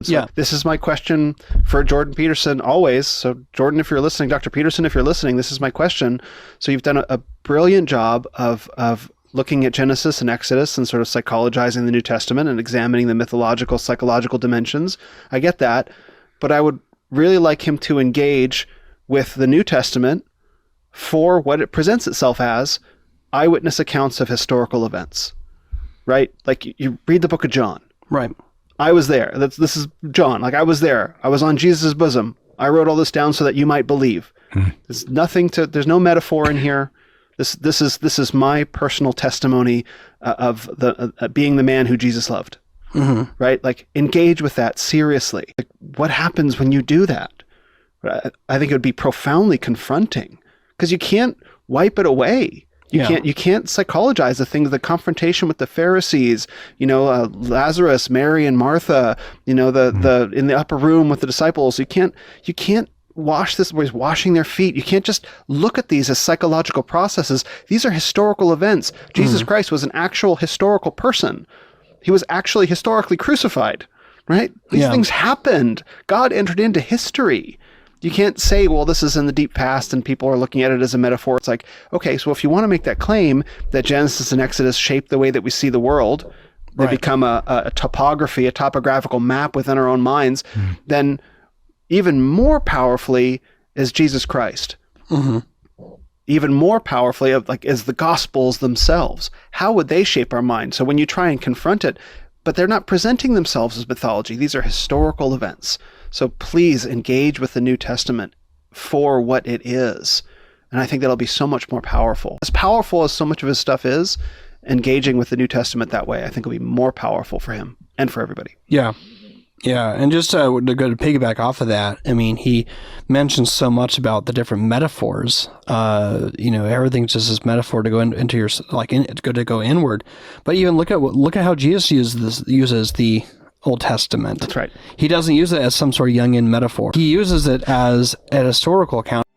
So Yeah. this is my question for Jordan Peterson always. So Jordan, if you're listening, Dr. Peterson, if you're listening, this is my question. So you've done a brilliant job of looking at Genesis and Exodus and sort of psychologizing the New Testament and examining the mythological, psychological dimensions. I get that, but I would really like him to engage with the New Testament for what it presents itself as, eyewitness accounts of historical events, right? Like you read the book of John. Right. I was there. This is John. Like I was there. I was on Jesus' bosom. I wrote all this down so that you might believe. There's there's no metaphor in here. This is my personal testimony of being the man who Jesus loved. Mm-hmm. Right? Like engage with that seriously. Like, what happens when you do that? I think it would be profoundly confronting because you can't wipe it away. You can't psychologize the things, the confrontation with the Pharisees, Lazarus, Mary and Martha, the in the upper room with the disciples. You can't wash this where he's washing their feet. You can't just look at these as psychological processes. These are historical events. Jesus Christ was an actual historical person. He was actually historically crucified, right? These things happened. God entered into history. You can't say, well, this is in the deep past and people are looking at it as a metaphor. It's like, okay, so if you want to make that claim that Genesis and Exodus shape the way that we see the world, they become a topography, a topographical map within our own minds, then even more powerfully is Jesus Christ. Mm-hmm. Even more powerfully is the Gospels themselves. How would they shape our mind? So when you try and confront it, but they're not presenting themselves as mythology. These are historical events. So please engage with the New Testament for what it is. And I think that'll be so much more powerful. As powerful as so much of his stuff is, engaging with the New Testament that way, I think will be more powerful for him and for everybody. Yeah. Yeah. And just to go to piggyback off of that, I mean, he mentions so much about the different metaphors. Everything's just this metaphor to go into your, to go inward. But even look at how Jesus uses the Old Testament. That's right. He doesn't use it as some sort of Jungian metaphor. He uses it as a historical account.